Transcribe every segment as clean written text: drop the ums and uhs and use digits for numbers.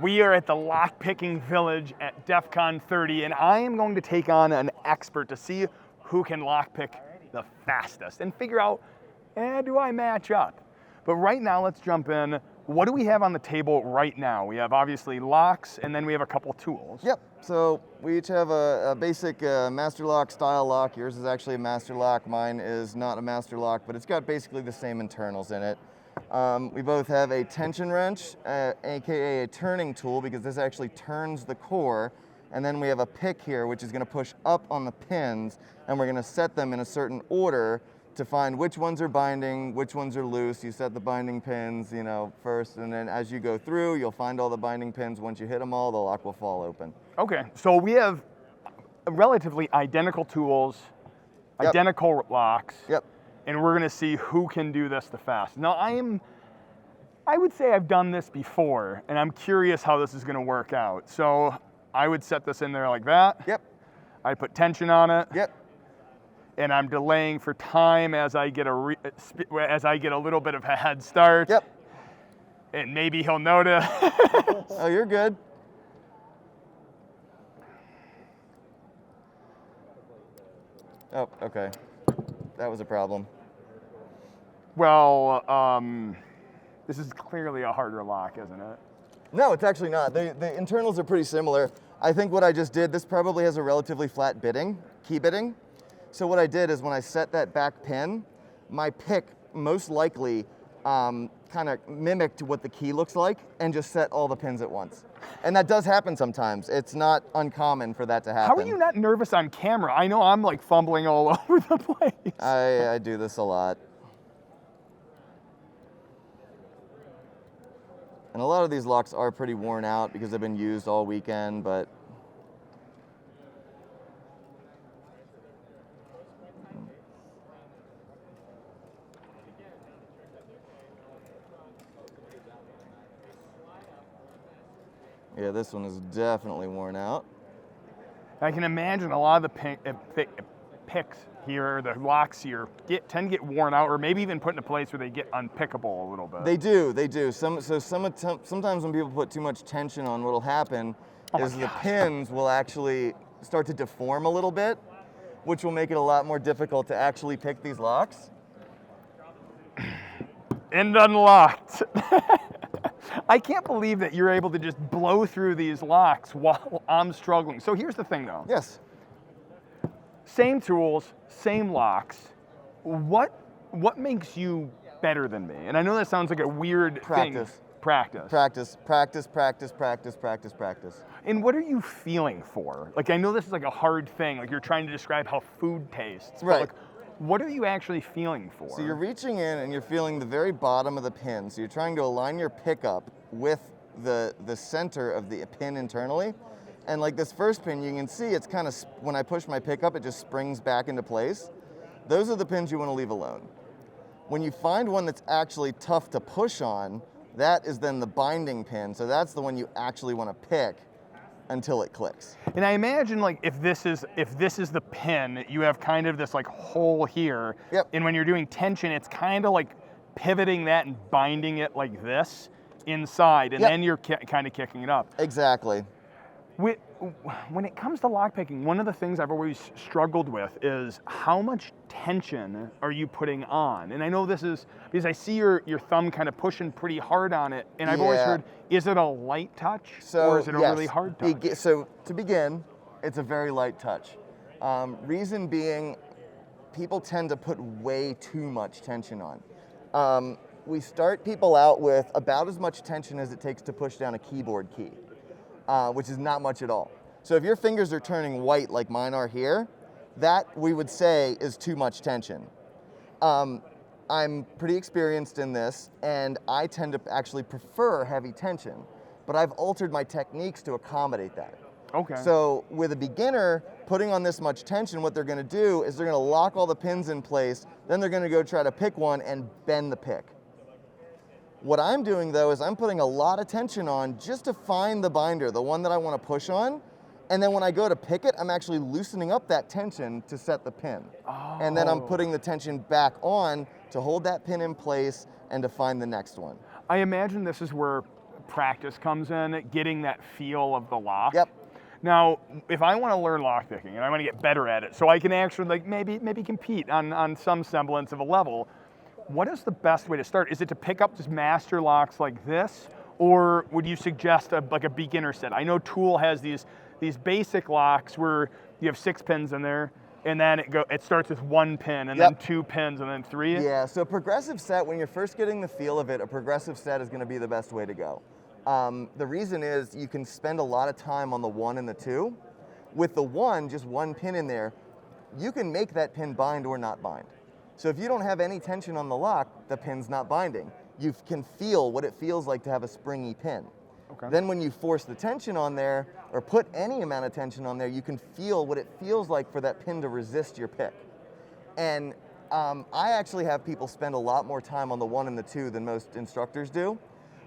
We are at the lock-picking village at DEF CON 30, and I am going to take on an expert to see who can lockpick the fastest and figure out, do I match up? But right now, let's jump in. What do we have on the table right now? We have obviously locks, and then we have a couple tools. Yep, so we each have a basic master lock style lock. Yours is actually a master lock. Mine is not a master lock, but it's got basically the same internals in it. We both have a tension wrench, aka a turning tool, because this actually turns the core. And then we have a pick here, which is going to push up on the pins, and we're going to set them in a certain order to find which ones are binding, which ones are loose. You set the binding pins, first, and then as you go through, you'll find all the binding pins. Once you hit them all, the lock will fall open. Okay, so we have relatively identical tools, Yep. identical locks. Yep. And we're gonna see who can do this the fastest. Now I would say I've done this before, and I'm curious how this is gonna work out. So I would set this in there like that. Yep. I put tension on it. Yep. And I'm delaying for time as I get a little bit of a head start. Yep. And maybe he'll notice. Oh, you're good. Oh, okay. That was a problem. Well, this is clearly a harder lock, isn't it? No, it's actually not. The internals are pretty similar. I think what I just did, this probably has a relatively flat key bitting. So what I did is when I set that back pin, my pick most likely kind of mimicked what the key looks like and just set all the pins at once. And that does happen sometimes. It's not uncommon for that to happen. How are you not nervous on camera? I know I'm like fumbling all over the place. I do this a lot. And a lot of these locks are pretty worn out because they've been used all weekend, but yeah, this one is definitely worn out. I can imagine a lot of the picks here, the locks here, tend to get worn out, or maybe even put in a place where they get unpickable a little bit. They do. Sometimes when people put too much tension on, what'll happen is the pins will actually start to deform a little bit, which will make it a lot more difficult to actually pick these locks. And unlocked. I can't believe that you're able to just blow through these locks while I'm struggling. So here's the thing though. Yes. Same tools, same locks. What makes you better than me? And I know that sounds like a weird Practice. thing. Practice. Practice. And what are you feeling for? Like, I know this is like a hard thing. Like, you're trying to describe how food tastes. Right. But like, what are you actually feeling for? So you're reaching in and you're feeling the very bottom of the pin. So you're trying to align your pickup with the center of the pin internally. And like this first pin, you can see it's kind of, when I push my pickup, it just springs back into place. Those are the pins you want to leave alone. When you find one that's actually tough to push on, that is then the binding pin. So that's the one you actually want to pick until it clicks. And I imagine like if this is the pin, you have kind of this like hole here. Yep. And when you're doing tension, it's kind of like pivoting that and binding it like this inside, and Yep. then you're kind of kicking it up. Exactly. When it comes to lockpicking, one of the things I've always struggled with is how much tension are you putting on? And I know this is because I see your thumb kind of pushing pretty hard on it, and I've always Yeah. heard, is it a light touch So, or is it a yes. really hard touch? So to begin, it's a very light touch. Reason being, people tend to put way too much tension on. We start people out with about as much tension as it takes to push down a keyboard key, which is not much at all. So if your fingers are turning white like mine are here, that we would say is too much tension. I'm pretty experienced in this, and I tend to actually prefer heavy tension, but I've altered my techniques to accommodate that. Okay. So with a beginner putting on this much tension, what they're gonna do is they're gonna lock all the pins in place, then they're gonna go try to pick one and bend the pick. What I'm doing though is I'm putting a lot of tension on just to find the binder, the one that I wanna push on, and then when I go to pick it, I'm actually loosening up that tension to set the pin. Oh. And then I'm putting the tension back on to hold that pin in place and to find the next one. I imagine this is where practice comes in, getting that feel of the lock. Yep. Now, if I want to learn lockpicking and I want to get better at it, so I can actually like maybe compete on some semblance of a level, what is the best way to start? Is it to pick up just master locks like this, or would you suggest like a beginner set? I know Tool has these basic locks where you have 6 pins in there, and then it starts with 1 pin, and then 2 pins, and then 3. Yeah, so progressive set, when you're first getting the feel of it, a progressive set is going to be the best way to go. The reason is you can spend a lot of time on the 1 and the 2. With the 1, just 1 pin in there, you can make that pin bind or not bind. So if you don't have any tension on the lock, the pin's not binding. You can feel what it feels like to have a springy pin. Okay. Then when you force the tension on there, or put any amount of tension on there, you can feel what it feels like for that pin to resist your pick. And I actually have people spend a lot more time on the 1 and the 2 than most instructors do.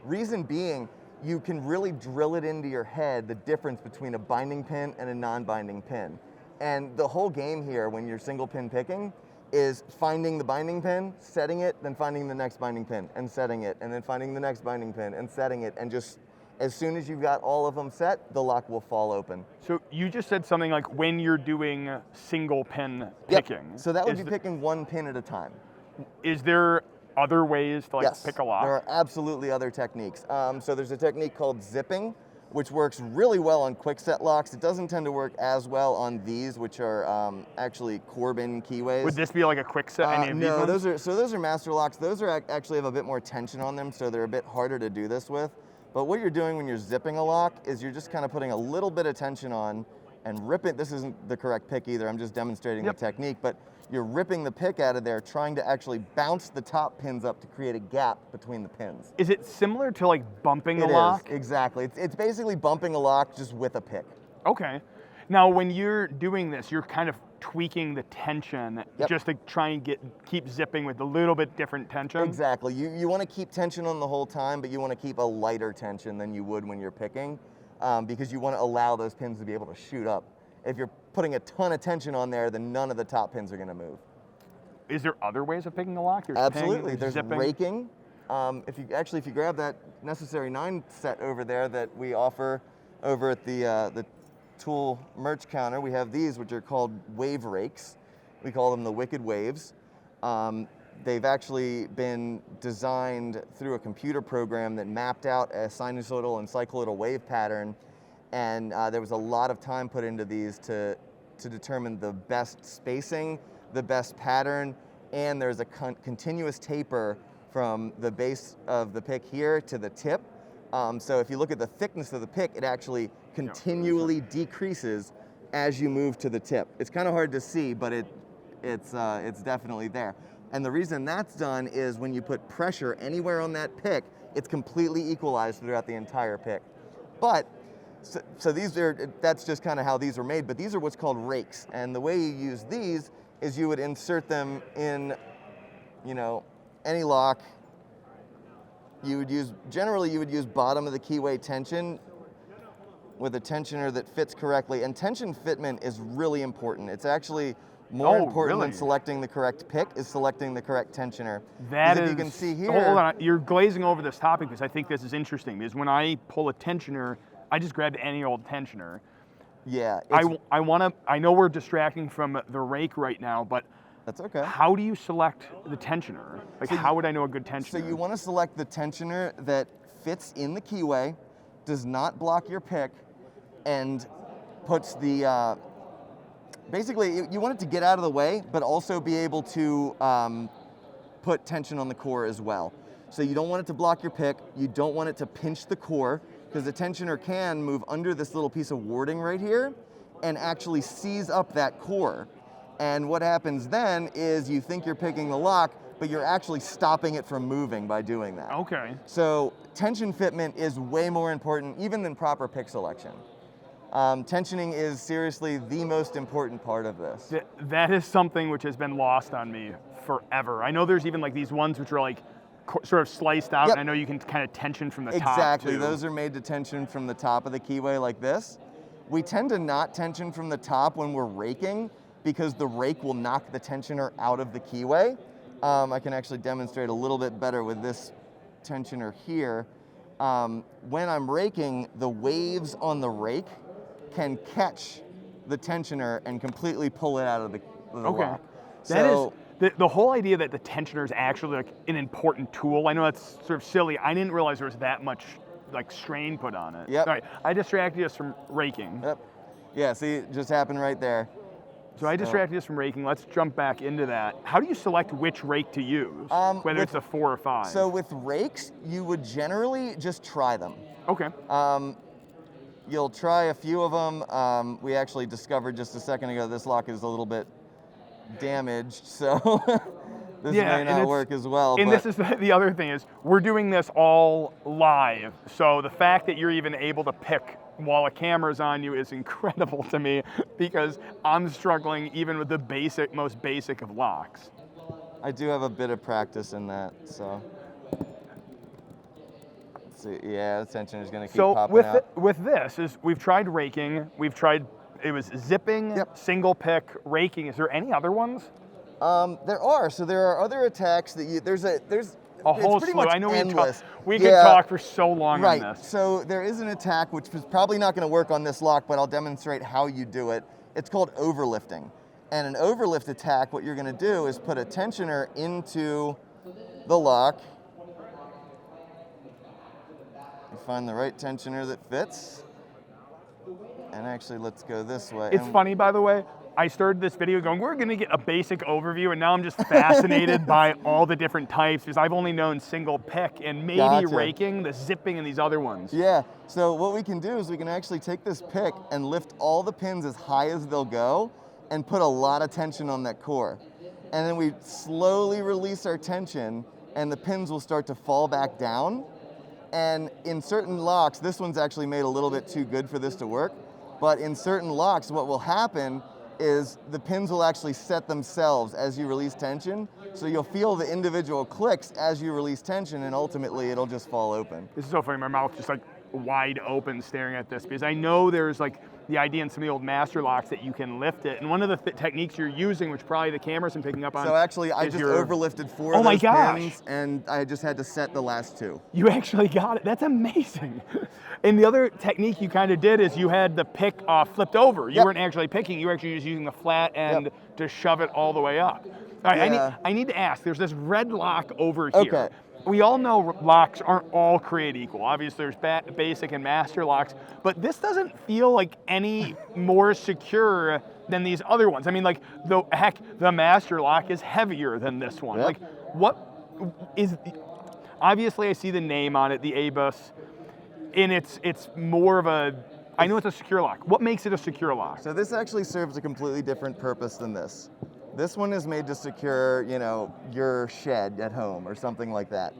Reason being, you can really drill it into your head, the difference between a binding pin and a non-binding pin. And the whole game here, when you're single pin picking, is finding the binding pin, setting it, then finding the next binding pin, and setting it, and then finding the next binding pin, and setting it, and just as soon as you've got all of them set, the lock will fall open. So you just said something like when you're doing single pin picking. Yep. So that would be picking 1 pin at a time. Is there other ways to Yes, pick a lock? there are absolutely other techniques. So there's a technique called zipping, which works really well on quick set locks. It doesn't tend to work as well on these, which are actually Corbin keyways. Would this be like a quick set? Any of no, these those are master locks. Those are actually have a bit more tension on them, so they're a bit harder to do this with. But what you're doing when you're zipping a lock is you're just kind of putting a little bit of tension on and ripping. This isn't the correct pick either. I'm just demonstrating the technique, but you're ripping the pick out of there, trying to actually bounce the top pins up to create a gap between the pins. Is it similar to like bumping a It lock? is, exactly. It's basically bumping a lock just with a pick. Okay. Now, when you're doing this, you're kind of tweaking the tension just to try and keep zipping with a little bit different tension. Exactly. You want to keep tension on the whole time, but you want to keep a lighter tension than you would when you're picking, because you want to allow those pins to be able to shoot up. If you're putting a ton of tension on there, then none of the top pins are going to move. Is there other ways of picking a lock? There's Absolutely. there's There's zipping. raking. If you grab that Necessary 9 set over there that we offer over at the Tool merch counter, we have these, which are called wave rakes. We call them the Wicked Waves. They've actually been designed through a computer program that mapped out a sinusoidal and cycloidal wave pattern, and there was a lot of time put into these to determine the best spacing, the best pattern, and there's a continuous taper from the base of the pick here to the tip. So if you look at the thickness of the pick, it actually continually decreases as you move to the tip. It's kind of hard to see, but it's definitely there. And the reason that's done is when you put pressure anywhere on that pick, it's completely equalized throughout the entire pick. But so that's just kind of how these are made, but these are what's called rakes. And the way you use these is you would insert them in, any lock. Generally you would use bottom of the keyway tension with a tensioner that fits correctly. And tension fitment is really important. It's actually more important than selecting the correct pick is selecting the correct tensioner. That is, you can see here. Hold on, you're glazing over this topic because I think this is interesting. Because when I pull a tensioner, I just grabbed any old tensioner. Yeah. I know we're distracting from the rake right now, but that's okay. How do you select the tensioner? Like, how would I know a good tensioner? So you want to select the tensioner that fits in the keyway, does not block your pick, and puts the, basically you want it to get out of the way, but also be able to put tension on the core as well. So you don't want it to block your pick, you don't want it to pinch the core, because the tensioner can move under this little piece of warding right here and actually seize up that core. And what happens then is you think you're picking the lock, but you're actually stopping it from moving by doing that. Okay. So tension fitment is way more important even than proper pick selection. Tensioning is seriously the most important part of this. That is something which has been lost on me forever. I know there's even like these ones which are like sort of sliced out, and I know you can kind of tension from the top. Exactly, too. Those are made to tension from the top of the keyway like this. We tend to not tension from the top when we're raking because the rake will knock the tensioner out of the keyway. I can actually demonstrate a little bit better with this tensioner here. When I'm raking, the waves on the rake can catch the tensioner and completely pull it out of the lock. That is the whole idea that the tensioner is actually like an important tool. I know that's sort of silly. I didn't realize there was that much like strain put on it. Yep. All right, I distracted us from raking. Yep. Yeah, see, it just happened right there. So I distracted us from raking. Let's jump back into that. How do you select which rake to use, whether it's a 4 or 5? So with rakes, you would generally just try them. Okay. You'll try a few of them. We actually discovered just a second ago this lock is a little bit damaged, so this may not work as well. And this is the other thing is we're doing this all live, so the fact that you're even able to pick while a camera's on you is incredible to me because I'm struggling even with the most basic of locks. I do have a bit of practice in that, so. Let's see, yeah, the tensioner's gonna keep popping out. So with this, we've tried raking, it was zipping, single pick, raking. Is there any other ones? There are. So there are other attacks that there's a whole slew. I know we could talk for so long on this. So there is an attack which is probably not going to work on this lock, but I'll demonstrate how you do it. It's called overlifting. And an overlift attack, what you're going to do is put a tensioner into the lock. You find the right tensioner that fits. And actually, let's go this way. It's funny, by the way. I started this video going, we're going to get a basic overview, and now I'm just fascinated by all the different types because I've only known single pick and maybe raking, the zipping, and these other ones. Yeah, so what we can do is we can actually take this pick and lift all the pins as high as they'll go and put a lot of tension on that core. And then we slowly release our tension and the pins will start to fall back down. And in certain locks, this one's actually made a little bit too good for this to work, but in certain locks, what will happen is the pins will actually set themselves as you release tension. So you'll feel the individual clicks as you release tension and ultimately it'll just fall open. This is so funny, my mouth just like wide open staring at this because I know there's like the idea in some of the old master locks that you can lift it. And one of the techniques you're using, which probably the camera's been picking up on. So actually I just overlifted 4 of those pins and I just had to set the last 2. You actually got it, that's amazing. And the other technique you kind of did is you had the pick flipped over. You weren't actually picking, you were actually just using the flat end to shove it all the way up. All right, I need to ask, there's this red lock over here. Okay. We all know locks aren't all created equal. Obviously there's basic and master locks, but this doesn't feel like any more secure than these other ones. I mean, like, the master lock is heavier than this one. Like, what is, obviously I see the name on it, the ABUS, and it's more of a, I know it's a secure lock. What makes it a secure lock? So this actually serves a completely different purpose than this. This one is made to secure, you know, your shed at home or something like that.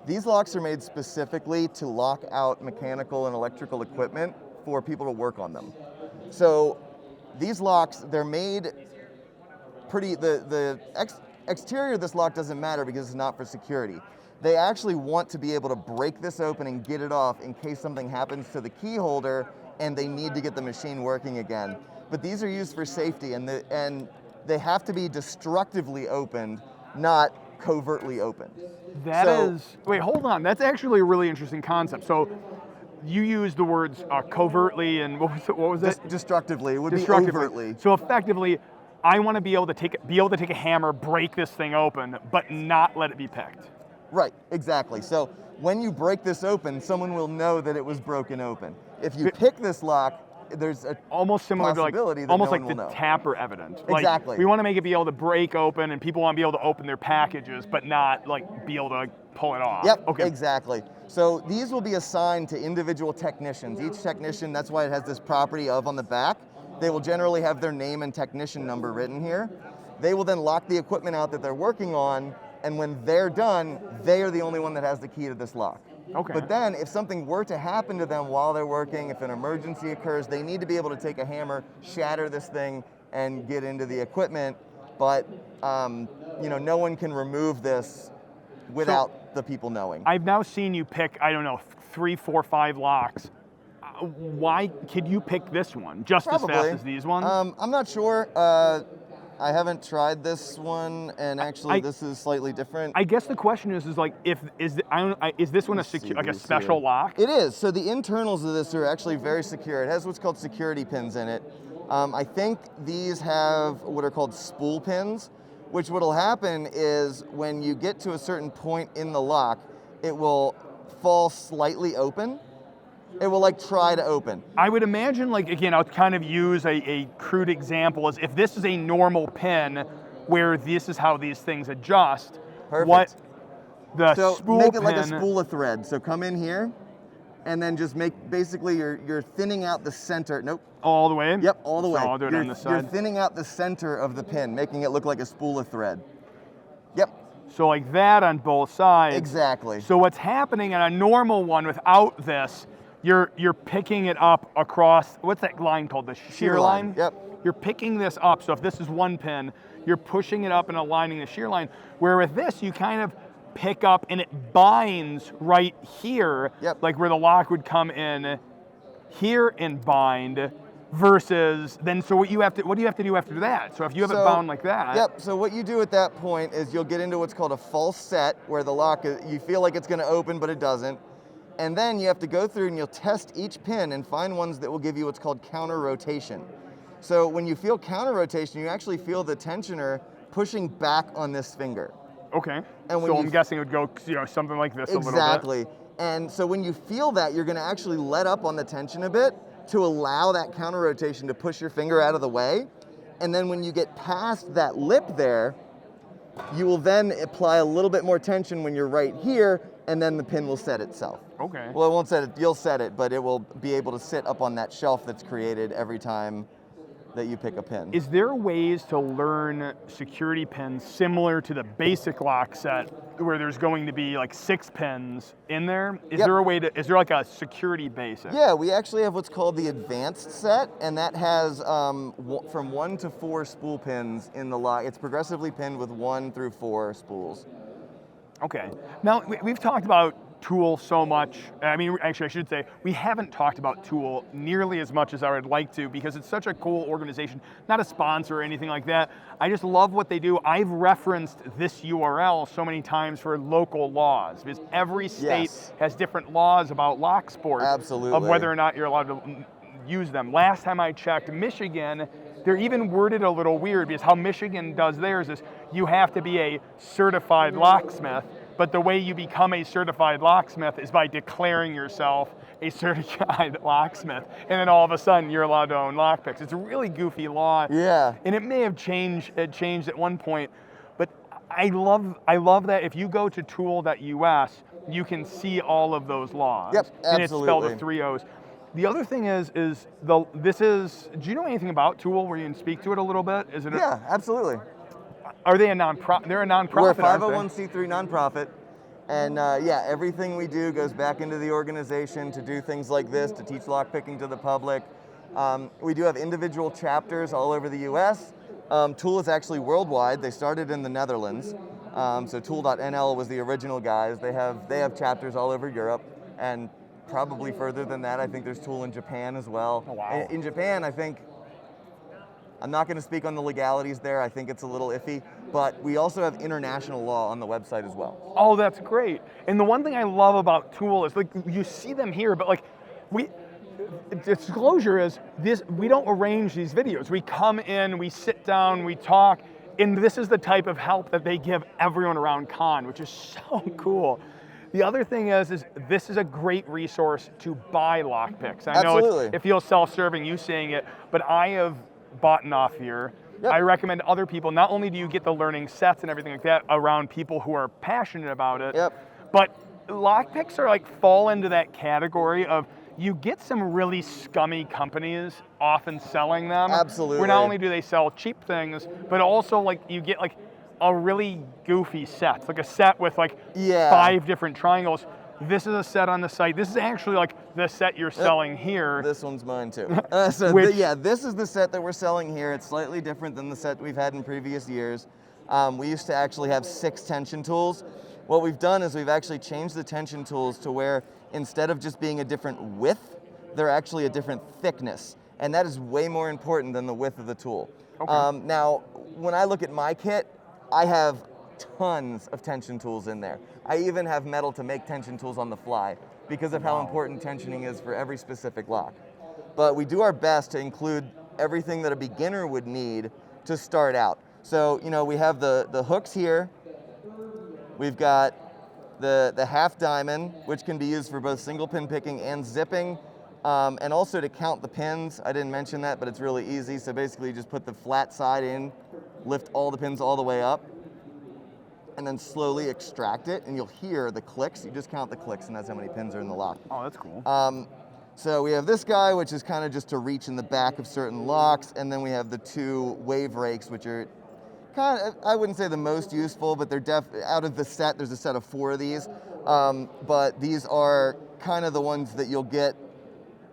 These locks are made specifically to lock out mechanical and electrical equipment for people to work on them. So these locks, they're made pretty, the exterior of this lock doesn't matter because it's not for security. They actually want to be able to break this open and get it off in case something happens to the key holder and they need to get the machine working again. But these are used for safety and they have to be destructively opened, not covertly opened. Wait, hold on. That's actually a really interesting concept. So you use the words covertly and what was it? Destructively. It would be overtly. So effectively, I want to be able to take a hammer, break this thing open, but not let it be picked. Right, exactly. So when you break this open, someone will know that it was broken open. If you pick this lock, there's a almost similar to the tapper evidence. Exactly. Like, we want to make it be able to break open, and people want to be able to open their packages, but not like be able to pull it off. Yep. Okay. Exactly. So these will be assigned to individual technicians. Each technician, that's why it has this property of on the back. They will generally have their name and technician number written here. They will then lock the equipment out that they're working on, and when they're done, they are the only one that has the key to this lock. Okay. But then if something were to happen to them while they're working, if an emergency occurs, they need to be able to take a hammer, shatter this thing, and get into the equipment. But you know, no one can remove this without the people knowing. I've now seen you pick, I don't know, 3, 4, 5 locks. Why could you pick this one just as fast as these ones? I'm not sure. I haven't tried this one, and actually this is slightly different. I guess the question is like, is this one a special lock? It is. So the internals of this are actually very secure. It has what's called security pins in it. I think these have what are called spool pins, which what'll happen is when you get to a certain point in the lock, it will fall slightly open. It will like try to open. I would imagine, like, again, I'll kind of use a crude example, is if this is a normal pin where this is how these things adjust, Perfect. What the So spool make it pin, like a spool of thread. So come in here, and then just make, basically you're thinning out the center. Nope. all the way? Yep, all the way. So I'll do it on this You're side. thinning out the center of the pin, making it look like a spool of thread. Yep. So like that on both sides. Exactly. So what's happening on a normal one without this, you're picking it up across, what's that line called? The shear line? Yep. You're picking this up, so if this is one pin, you're pushing it up and aligning the shear line. Where with this, you kind of pick up and it binds right here, Yep. like where the lock would come in here and bind, versus then, so what do you have to do after that? So if you have it bound like that. Yep, so what you do at that point is you'll get into what's called a false set, where the lock, you feel like it's gonna open, but it doesn't. And then you have to go through and you'll test each pin and find ones that will give you what's called counter rotation. So when you feel counter rotation, you actually feel the tensioner pushing back on this finger. Okay. And when so I'm guessing it would go, something like this a little bit. Exactly. And so when you feel that, you're gonna actually let up on the tension a bit to allow that counter rotation to push your finger out of the way. And then when you get past that lip there, you will then apply a little bit more tension when you're right here, and then the pin will set itself. Okay. Well, it won't set it, you'll set it, but it will be able to sit up on that shelf that's created every time that you pick a pin. Is there ways to learn security pins similar to the basic lock set, where there's going to be like 6 pins in there? Is Yep. there a way to, is there like a security basic? Yeah, we actually have what's called the advanced set, and that has from 1 to 4 spool pins in the lock. It's progressively pinned with 1 through 4 spools. Okay. Now, we've talked about Tool so much. I mean, actually, I should say, we haven't talked about Tool nearly as much as I would like to, because it's such a cool organization. Not a sponsor or anything like that. I just love what they do. I've referenced this URL so many times for local laws, because every state has different laws about lock sports. Absolutely. Of whether or not you're allowed to use them. Last time I checked, Michigan, they're even worded a little weird, because how Michigan does theirs is you have to be a certified locksmith, but the way you become a certified locksmith is by declaring yourself a certified locksmith, and then all of a sudden you're allowed to own lockpicks. It's a really goofy law. Yeah. And it may have changed at one point, but I love that if you go to tool.us, you can see all of those laws. Yep, And it's spelled absolutely. with 3 O's. The other thing is do you know anything about Tool where you can speak to it a little bit? Is it Yeah, absolutely. Are they a nonprofit? They're a nonprofit. We're a aren't they? 501c3 nonprofit, and yeah, everything we do goes back into the organization to do things like this, to teach lockpicking to the public. We do have individual chapters all over the U.S. Tool is actually worldwide. They started in the Netherlands, so Tool.nl was the original guys. They have chapters all over Europe, and probably further than that. I think there's Tool in Japan as well. Oh, wow. In Japan, I think, I'm not going to speak on the legalities there. I think it's a little iffy, but we also have international law on the website as well. Oh, that's great. And the one thing I love about Tool is, like, you see them here, but like, disclosure is this: we don't arrange these videos. We come in, we sit down, we talk, and this is the type of help that they give everyone around con, which is so cool. The other thing is this is a great resource to buy lockpicks. I know Absolutely. it feels self-serving, you saying it, but I have bought off here. Yep. I recommend other people. Not only do you get the learning sets and everything like that around people who are passionate about it, Yep. but lockpicks are like fall into that category of, you get some really scummy companies often selling them. Absolutely. Where not only do they sell cheap things, but also like you get like a really goofy set. It's like a set with like 5 different triangles. This is a set on the site. This is actually like the set you're selling here. This one's mine too. Which- This is the set that we're selling here. It's slightly different than the set we've had in previous years. We used to actually have 6 tension tools. What we've done is we've actually changed the tension tools to where instead of just being a different width, they're actually a different thickness. And that is way more important than the width of the tool. Okay. Now, when I look at my kit, I have tons of tension tools in there. I even have metal to make tension tools on the fly because of how important tensioning is for every specific lock. But we do our best to include everything that a beginner would need to start out. So, we have the hooks here. We've got the half diamond, which can be used for both single pin picking and zipping, and also to count the pins. I didn't mention that, but it's really easy. So basically you just put the flat side in, lift all the pins all the way up, and then slowly extract it, and you'll hear the clicks. You just count the clicks, and that's how many pins are in the lock. Oh, that's cool. So we have this guy, which is kind of just to reach in the back of certain locks, and then we have the two wave rakes, which are kind of, I wouldn't say the most useful, but they're out of the set, there's a set of 4 of these, but these are kind of the ones that you'll get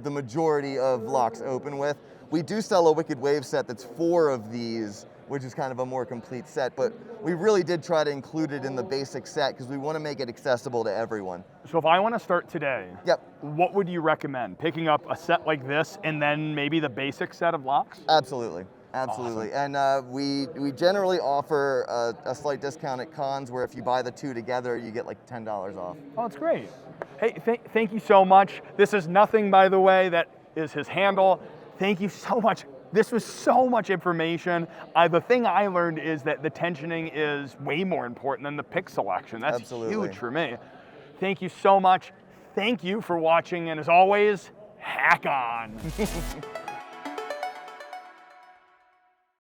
the majority of locks open with. We do sell a Wicked Wave set that's 4 of these, which is kind of a more complete set, but we really did try to include it in the basic set because we want to make it accessible to everyone. So if I want to start today, Yep. what would you recommend? Picking up a set like this and then maybe the basic set of locks? Absolutely. Absolutely. Awesome. And we generally offer a slight discount at cons where if you buy the 2 together, you get like $10 off. Oh, that's great. Hey, thank you so much. This is nothing, by the way. That is his handle. Thank you so much. This was so much information. The thing I learned is that the tensioning is way more important than the pick selection. That's Absolutely. huge for me. Thank you so much. Thank you for watching, and as always, hack on.